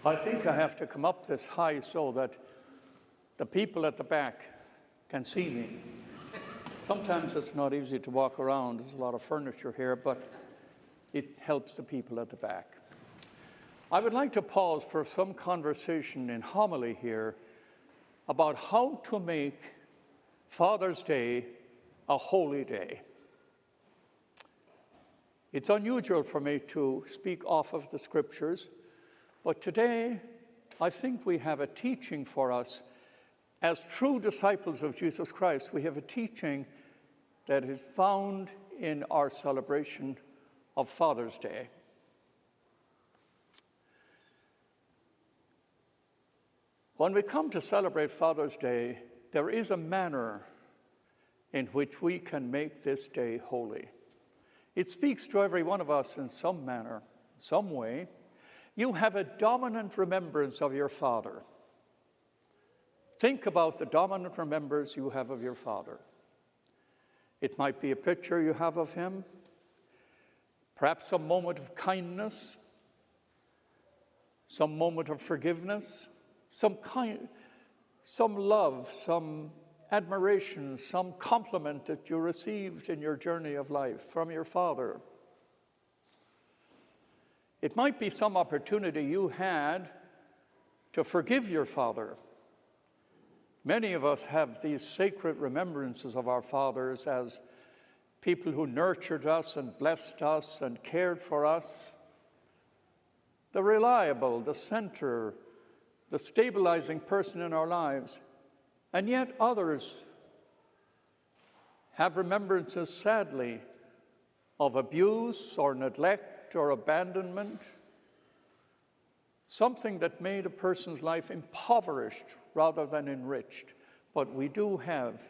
I think I have to come up this high so that the people at the back can see me. Sometimes it's not easy to walk around. There's a lot of furniture here, but it helps the people at the back. I would like to pause for some conversation in homily here about how to make Father's Day a holy day. It's unusual for me to speak off of the scriptures, but today I think we have a teaching for us. As true disciples of Jesus Christ, we have a teaching that is found in our celebration of Father's Day. When we come to celebrate Father's Day, there is a manner in which we can make this day holy. It speaks to every one of us in some manner, some way. You have a dominant remembrance of your father. Think about the dominant remembrance you have of your father. It might be a picture you have of him, perhaps a moment of kindness, some moment of forgiveness, some love, some admiration, some compliment that you received in your journey of life from your father. It might be some opportunity you had to forgive your father. Many of us have these sacred remembrances of our fathers as people who nurtured us and blessed us and cared for us. The reliable, the center, the stabilizing person in our lives. And yet others have remembrances, sadly, of abuse or neglect or abandonment, something that made a person's life impoverished rather than enriched. But we do have,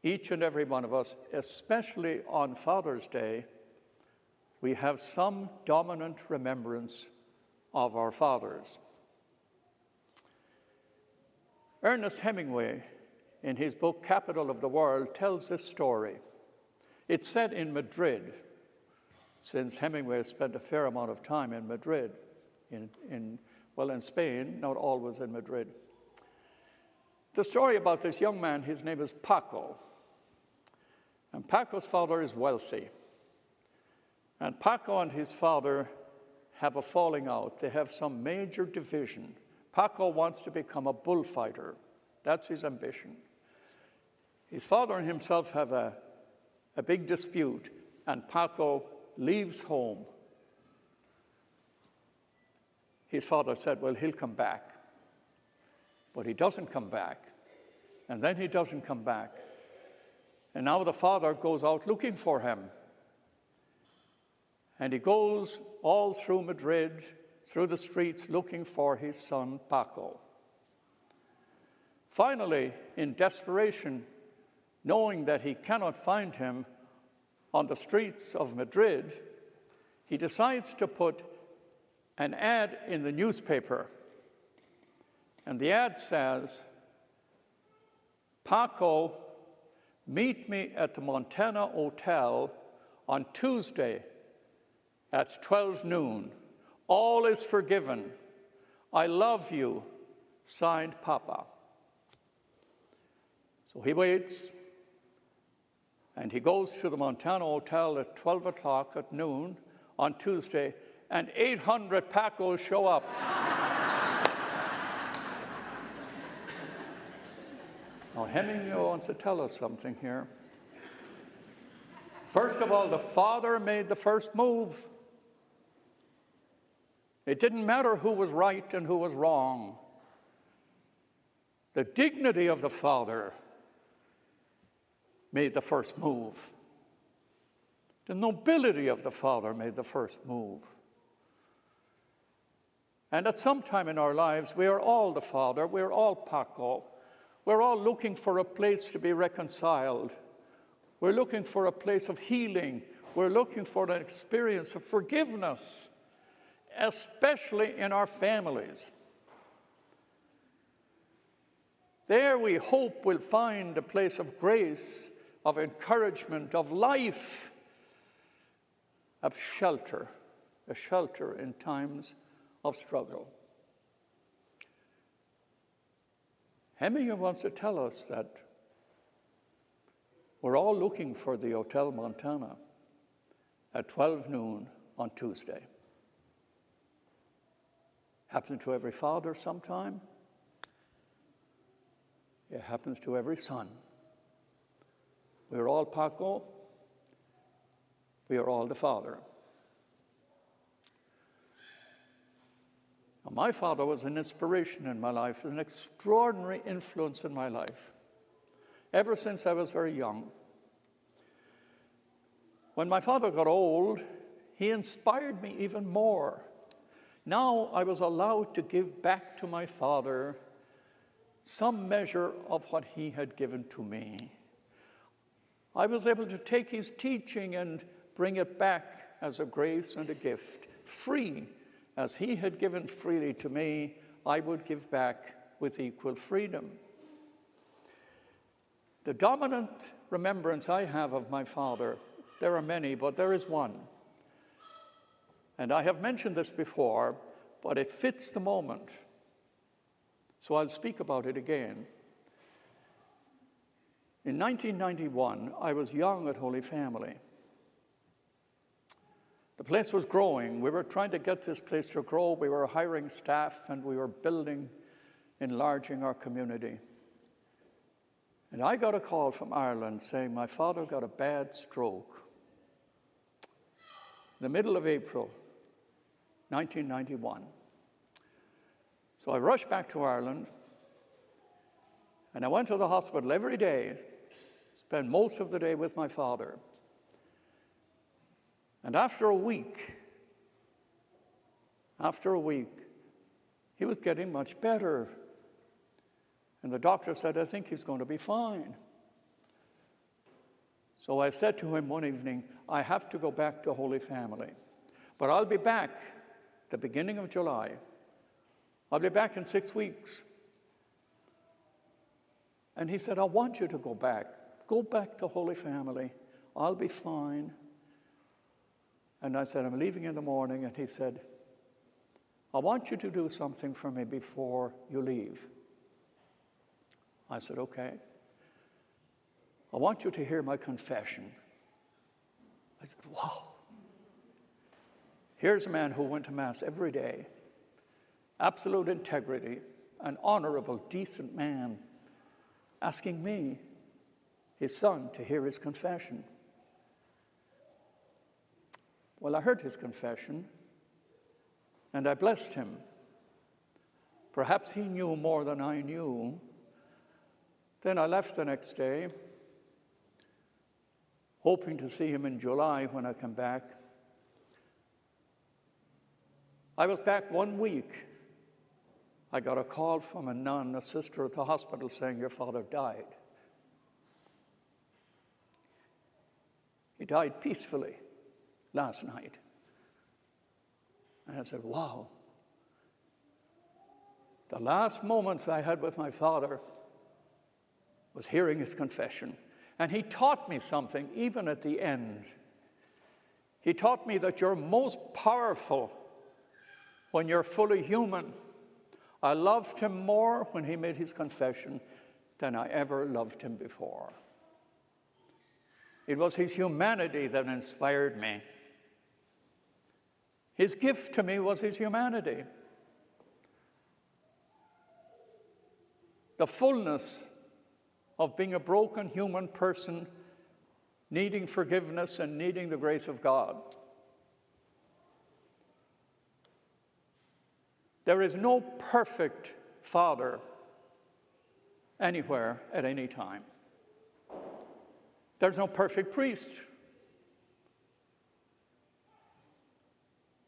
each and every one of us, especially on Father's Day, we have some dominant remembrance of our fathers. Ernest Hemingway, in his book Capital of the World, tells this story. It's set in Madrid, since Hemingway spent a fair amount of time in Madrid, in Spain, not always in Madrid. The story about this young man, his name is Paco. And Paco's father is wealthy. And Paco and his father have a falling out. They have some major division. Paco wants to become a bullfighter. That's his ambition. His father and himself have a big dispute, and Paco leaves home. His father said, well, he'll come back. But he doesn't come back. And then he doesn't come back. And now the father goes out looking for him. And he goes all through Madrid, through the streets, looking for his son, Paco. Finally, in desperation, knowing that he cannot find him on the streets of Madrid, he decides to put an ad in the newspaper. And the ad says, Paco, meet me at the Montana Hotel on Tuesday at 12 noon. All is forgiven. I love you. Signed, Papa. So he waits, and he goes to the Montana Hotel at 12 o'clock at noon on Tuesday, and 800 Pacos show up. Now, Hemingway wants to tell us something here. First of all, the father made the first move. It didn't matter who was right and who was wrong. The dignity of the father made the first move. The nobility of the father made the first move. And at some time in our lives, we are all the father, we're all Paco. We're all looking for a place to be reconciled. We're looking for a place of healing. We're looking for an experience of forgiveness, especially in our families. There we hope we'll find a place of grace, of encouragement, of life, of shelter, a shelter in times of struggle. Hemingway wants to tell us that we're all looking for the Hotel Montana at 12 noon on Tuesday. Happens to every father sometime. It happens to every son. We're all Paco. We are all the Father. Now, my father was an inspiration in my life, an extraordinary influence in my life, ever since I was very young. When my father got old, he inspired me even more. Now I was allowed to give back to my father some measure of what he had given to me. I was able to take his teaching and bring it back as a grace and a gift, free. As he had given freely to me, I would give back with equal freedom. The dominant remembrance I have of my father, there are many, but there is one. And I have mentioned this before, but it fits the moment. So I'll speak about it again. In 1991, I was young at Holy Family. The place was growing. We were trying to get this place to grow. We were hiring staff, and we were building, enlarging our community. And I got a call from Ireland saying my father got a bad stroke. In the middle of April, 1991. So I rushed back to Ireland, and I went to the hospital every day, spent most of the day with my father. And after a week, he was getting much better. And the doctor said, I think he's going to be fine. So I said to him one evening, I have to go back to Holy Family. But I'll be back the beginning of July. I'll be back in 6 weeks. And he said, I want you to go back. Go back to Holy Family. I'll be fine. And I said, I'm leaving in the morning. And he said, I want you to do something for me before you leave. I said, okay. I want you to hear my confession. I said, wow. Here's a man who went to Mass every day, absolute integrity, an honorable, decent man, asking me, his son, to hear his confession. Well, I heard his confession, and I blessed him. Perhaps he knew more than I knew. Then I left the next day, hoping to see him in July when I come back. I was back 1 week. I got a call from a nun, a sister at the hospital, saying, your father died. He died peacefully last night. And I said, wow. The last moments I had with my father was hearing his confession. And he taught me something, even at the end. He taught me that you're most powerful when you're fully human. I loved him more when he made his confession than I ever loved him before. It was his humanity that inspired me. His gift to me was his humanity. The fullness of being a broken human person, needing forgiveness and needing the grace of God. There is no perfect father anywhere at any time. There's no perfect priest.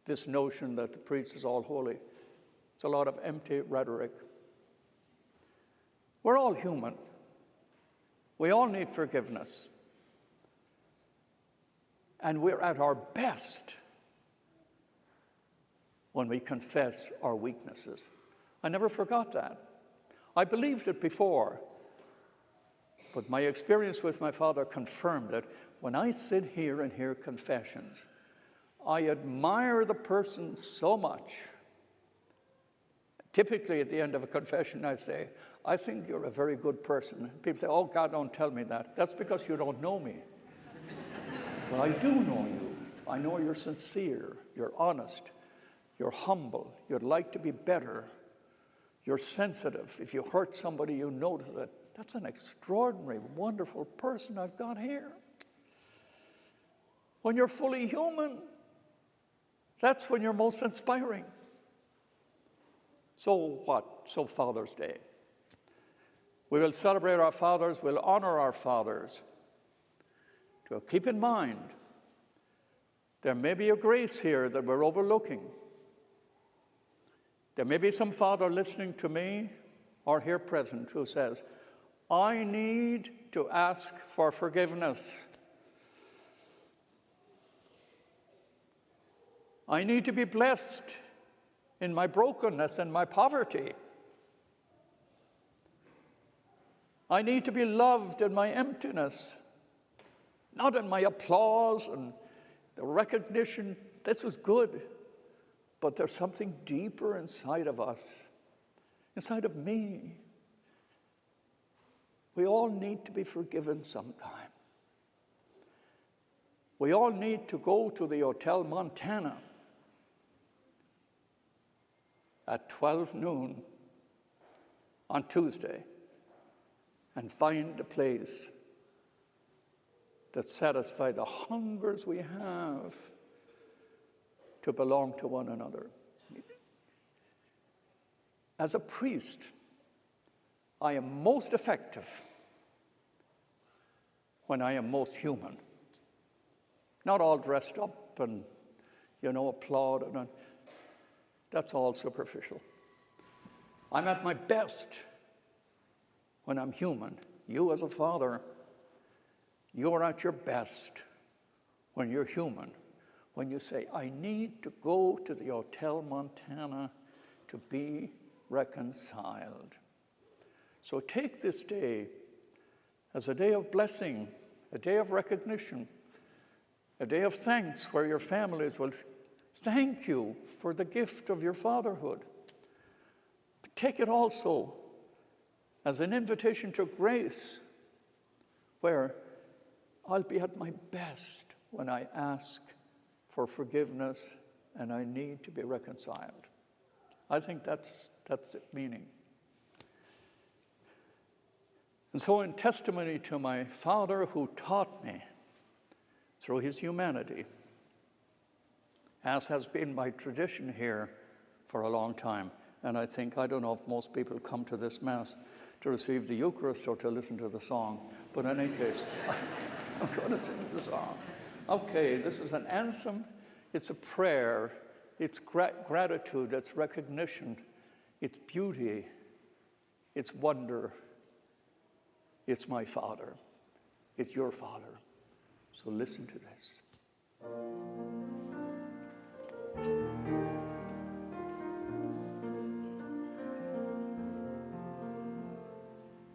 This notion that the priest is all holy, it's a lot of empty rhetoric. We're all human. We all need forgiveness. And we're at our best when we confess our weaknesses. I never forgot that. I believed it before, but my experience with my father confirmed it. When I sit here and hear confessions, I admire the person so much Typically, at the end of a confession, I say, I think you're a very good person. People say, oh, God, don't tell me that. That's because you don't know me. But I do know you. I know you're sincere, you're honest, you're humble, you'd like to be better, you're sensitive. If you hurt somebody, you notice it. That's an extraordinary, wonderful person I've got here. When you're fully human, that's when you're most inspiring. So what? So Father's Day. We will celebrate our fathers, we'll honor our fathers. To keep in mind, there may be a grace here that we're overlooking. There may be some father listening to me or here present who says, I need to ask for forgiveness. I need to be blessed in my brokenness and my poverty. I need to be loved in my emptiness, not in my applause and the recognition. This is good, but there's something deeper inside of us, inside of me. We all need to be forgiven sometime. We all need to go to the Hotel Montana at 12 noon on Tuesday and find a place that satisfies the hungers we have to belong to one another. As a priest, I am most effective when I am most human. Not all dressed up and, applauded. That's all superficial. I'm at my best when I'm human. You as a father, you're at your best when you're human. When you say, I need to go to the Hotel Montana to be reconciled. So take this day as a day of blessing, a day of recognition, a day of thanks where your families will thank you for the gift of your fatherhood. But take it also as an invitation to grace, where I'll be at my best when I ask for forgiveness and I need to be reconciled. I think that's the meaning. And so in testimony to my father who taught me through his humanity, as has been my tradition here for a long time, and I don't know if most people come to this Mass to receive the Eucharist or to listen to the song, but in any case, I'm going to sing the song. Okay, this is an anthem, it's a prayer, it's gratitude, it's recognition, it's beauty, it's wonder, it's my Father, it's your Father. So listen to this.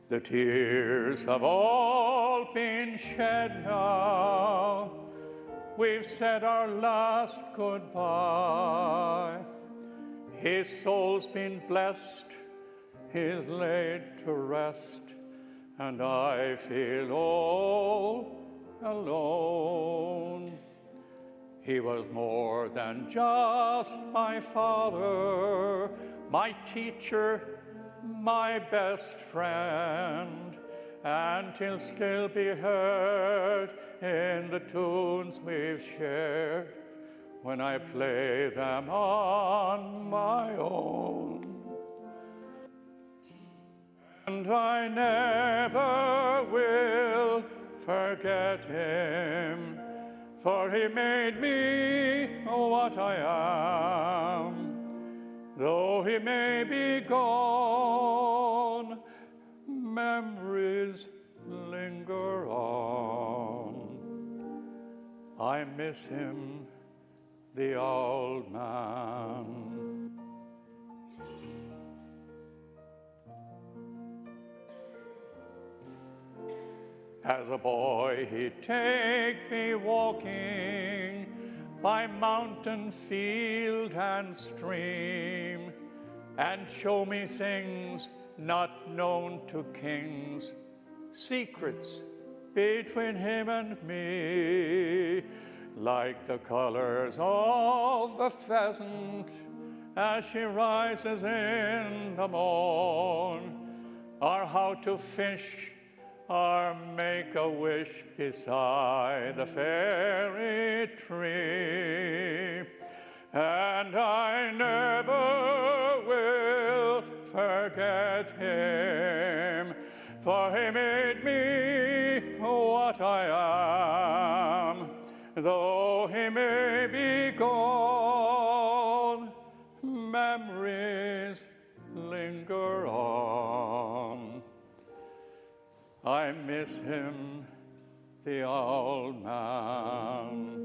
The tears have all been shed now. We've said our last goodbye. His soul's been blessed, he's laid to rest, and I feel all alone. He was more than just my father, my teacher, my best friend, and he'll still be heard in the tunes we've shared when I play them on my own. And I never will forget him, for he made me what I am. Though he may be gone, memories linger on. I miss him, the old man. As a boy, he'd take me walking by mountain, field, and stream, and show me things not known to kings, secrets between him and me, like the colors of the pheasant as she rises in the morn, or how to fish or make a wish beside the fairy tree. And I never will forget him, for he made me what I am. Though he may be gone, memories linger on. I miss him, the old man.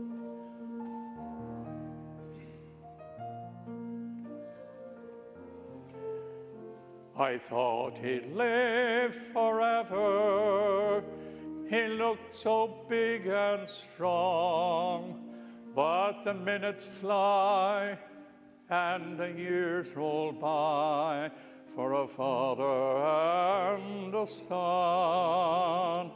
I thought he'd live forever. He looked so big and strong, but the minutes fly and the years roll by for a father and a son.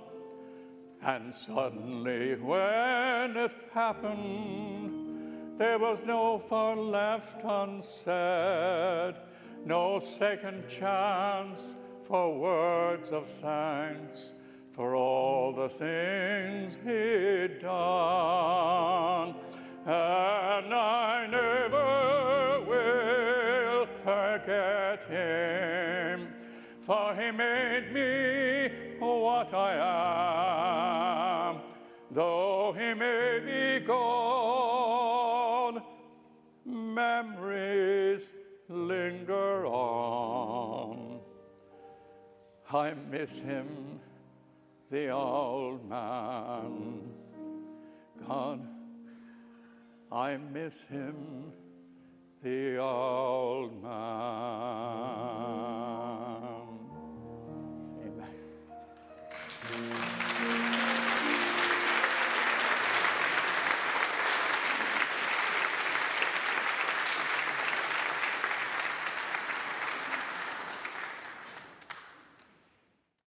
And suddenly when it happened, there was no thought left unsaid, no second chance for words of thanks for all the things he'd done. And I never will forget him, for he made me what I am. Though he may be gone, memories linger on. I miss him, the old man. God, I miss him, the old man.